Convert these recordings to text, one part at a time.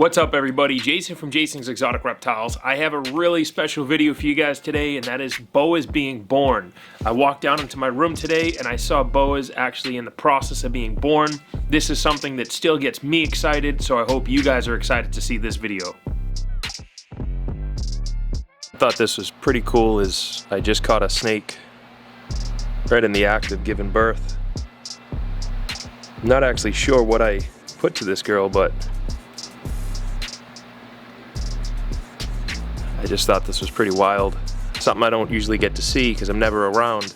What's up, everybody? Jason from Jason's Exotic Reptiles. I have a really special video for you guys today, and that is Boas being born. I walked down into my room today and I saw Boas actually in the process of being born. This is something that still gets me excited, so I hope you guys are excited to see this video. I thought this was pretty cool as I just caught a snake right in the act of giving birth. I'm not actually sure what I put to this girl, but I just thought this was pretty wild. Something I don't usually get to see because I'm never around.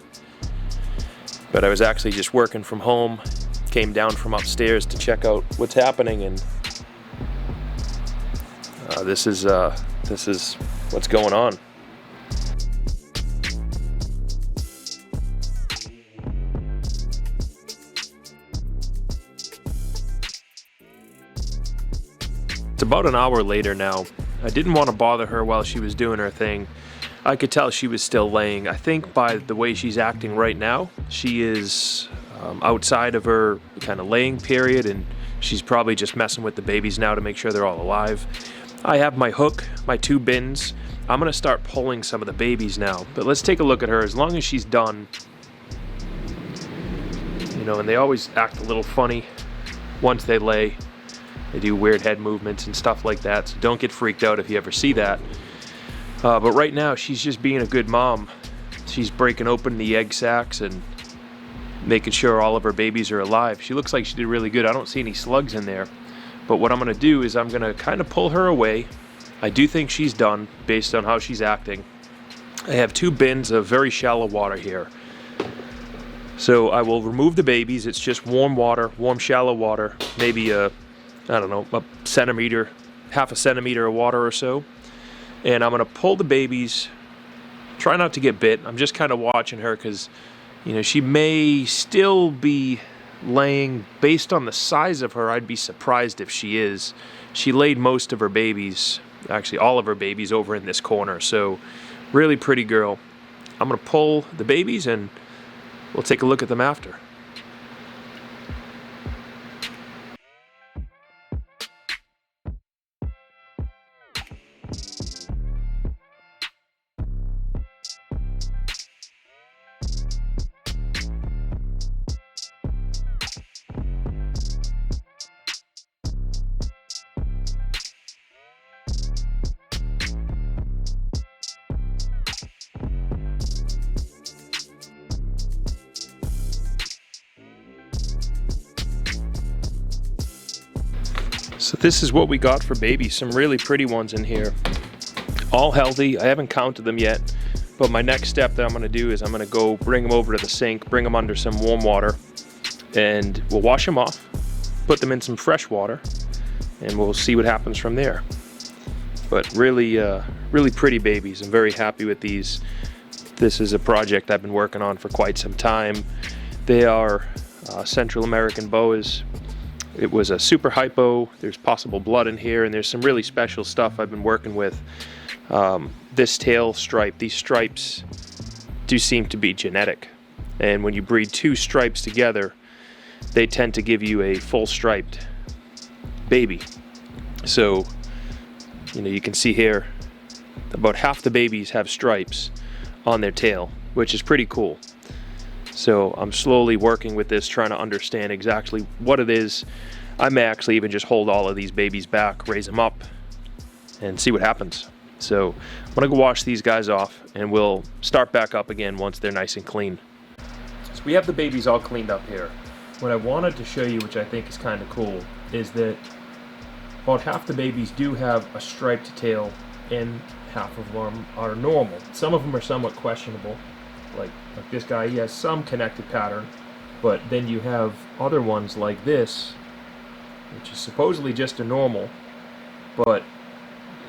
But I was actually just working from home, came down from upstairs to check out what's happening, and this is what's going on. It's about an hour later now. I didn't want to bother her while she was doing her thing. I could tell she was still laying. I think by the way she's acting right now, she is outside of her kind of laying period, and she's probably just messing with the babies now to make sure they're all alive. I have my hook, my 2 bins. I'm going to start pulling some of the babies now. But let's take a look at her. As long as she's done, you know, and they always act a little funny once they lay. They do weird head movements and stuff like that, so don't get freaked out if you ever see that. But right now, she's just being a good mom. She's breaking open the egg sacs and making sure all of her babies are alive. She looks like she did really good. I don't see any slugs in there. But what I'm going to do is I'm going to kind of pull her away. I do think she's done based on how she's acting. I have 2 bins of very shallow water here. So I will remove the babies. It's just warm water, warm shallow water, maybe I don't know, a centimeter, half a centimeter of water or so. And I'm going to pull the babies, try not to get bit. I'm just kind of watching her because, you know, she may still be laying. Based on the size of her, I'd be surprised if she is. She laid most of her babies, actually all of her babies, over in this corner. So really pretty girl. I'm going to pull the babies and we'll take a look at them after. So this is what we got for babies, some really pretty ones in here. All healthy. I haven't counted them yet, but my next step that I'm going to do is I'm going to go bring them over to the sink, bring them under some warm water, and we'll wash them off, put them in some fresh water, and we'll see what happens from there. But really, really pretty babies. I'm very happy with these. This is a project I've been working on for quite some time. They are Central American boas. It was a super hypo. There's possible blood in here, and there's some really special stuff I've been working with. This tail stripe, these stripes do seem to be genetic. And when you breed 2 stripes together, they tend to give you a full striped baby. So, you know, you can see here, about half the babies have stripes on their tail, which is pretty cool. So I'm slowly working with this, trying to understand exactly what it is. I may actually even just hold all of these babies back, raise them up, and see what happens. So I'm gonna go wash these guys off, and we'll start back up again once they're nice and clean. So we have the babies all cleaned up here. What I wanted to show you, which I think is kind of cool, is that about half the babies do have a striped tail, and half of them are normal. Some of them are somewhat questionable. Like this guy, he has some connected pattern, but then you have other ones like this, which is supposedly just a normal, but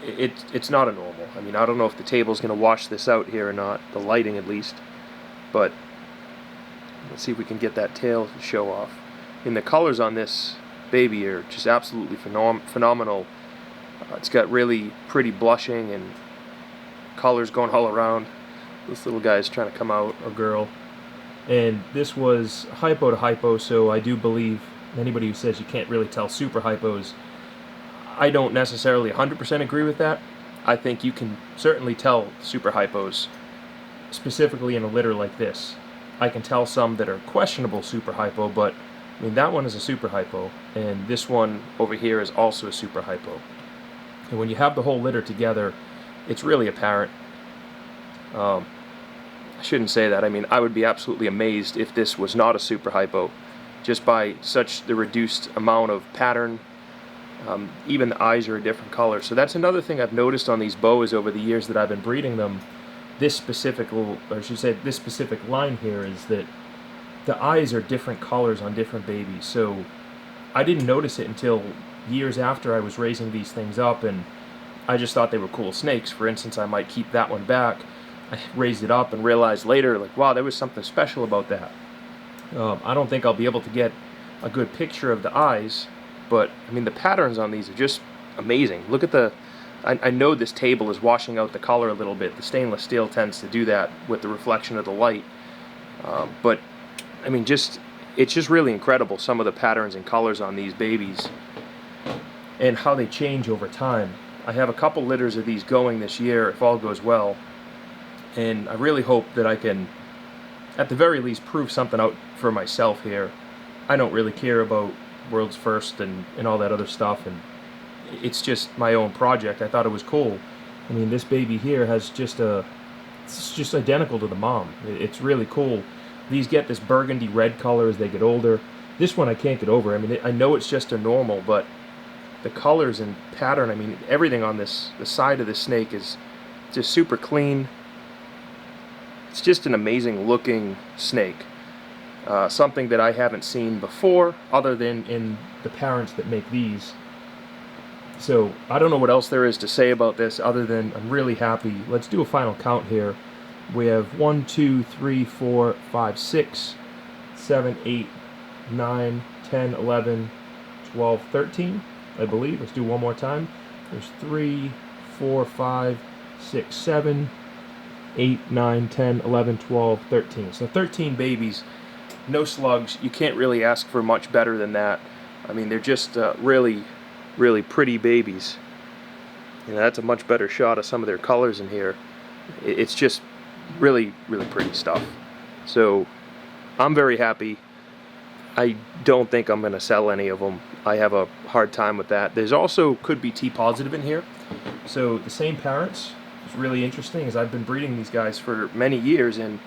it's not a normal. I mean, I don't know if the table's going to wash this out here or not, the lighting at least, but let's see if we can get that tail to show off. And the colors on this baby are just absolutely phenomenal. It's got really pretty blushing and colors going all around. This little guy is trying to come out, or girl. And this was hypo to hypo, so I do believe anybody who says you can't really tell super hypos, I don't necessarily 100% agree with that. I think you can certainly tell super hypos, specifically in a litter like this. I can tell some that are questionable super hypo, but I mean, that one is a super hypo, and this one over here is also a super hypo. And when you have the whole litter together, it's really apparent. I shouldn't say that. I mean, I would be absolutely amazed if this was not a super hypo, just by such the reduced amount of pattern. Even the eyes are a different color. So that's another thing I've noticed on these boas over the years that I've been breeding them. This specific this specific line here is that the eyes are different colors on different babies. So I didn't notice it until years after I was raising these things up, and I just thought they were cool snakes. For instance, I might keep that one back. I raised it up and realized later, like, wow, there was something special about that. I don't think I'll be able to get a good picture of the eyes, but I mean, the patterns on these are just amazing. Look at the, I know this table is washing out the color a little bit. The stainless steel tends to do that with the reflection of the light. But I mean, it's just really incredible, some of the patterns and colors on these babies and how they change over time. I have a couple litters of these going this year, if all goes well, and I really hope that I can, at the very least, prove something out for myself here. I don't really care about World's First and all that other stuff, and it's just my own project. I thought it was cool. I mean, this baby here has it's just identical to the mom. It's really cool. These get this burgundy red color as they get older. This one I can't get over. I mean, I know it's just a normal, but the colors and pattern, I mean, everything on the side of this snake is just super clean. It's just an amazing looking snake. Something that I haven't seen before, other than in the parents that make these. So I don't know what else there is to say about this other than I'm really happy. Let's do a final count here. We have 1, 2, 3, 4, 5, 6, 7, 8, 9, 10, 11, 12, 13, I believe. Let's do one more time. There's 3, 4, 5, 6, 7, 8, 9, 10, 11, 12, 13. So 13 babies, no slugs. You can't really ask for much better than that. I mean, they're just really, really pretty babies. You know, that's a much better shot of some of their colors in here. It's just really, really pretty stuff. So I'm very happy. I don't think I'm going to sell any of them. I have a hard time with that. There's also could be T positive in here. So the same parents. It's really interesting, as I've been breeding these guys for many years, and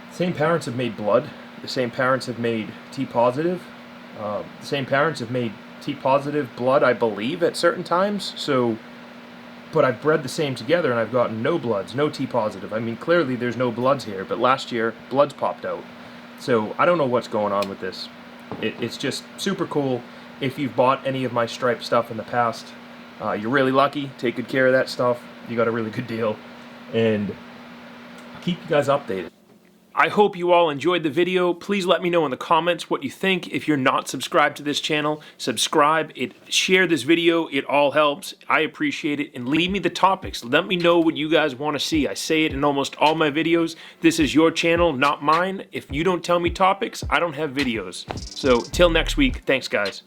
the same parents have made blood. The same parents have made T positive. The same parents have made T positive blood, I believe, at certain times. So, but I've bred the same together, and I've gotten no bloods, no T positive. I mean, clearly there's no bloods here, but last year bloods popped out. So I don't know what's going on with this. It's just super cool. If you've bought any of my striped stuff in the past, you're really lucky. Take good care of that stuff. You got a really good deal, and I'll keep you guys updated. I hope you all enjoyed the video. Please let me know in the comments what you think. If you're not subscribed to this channel, subscribe. Share this video. It all helps. I appreciate it. And leave me the topics. Let me know what you guys want to see. I say it in almost all my videos. This is your channel, not mine. If you don't tell me topics, I don't have videos. So till next week, thanks guys.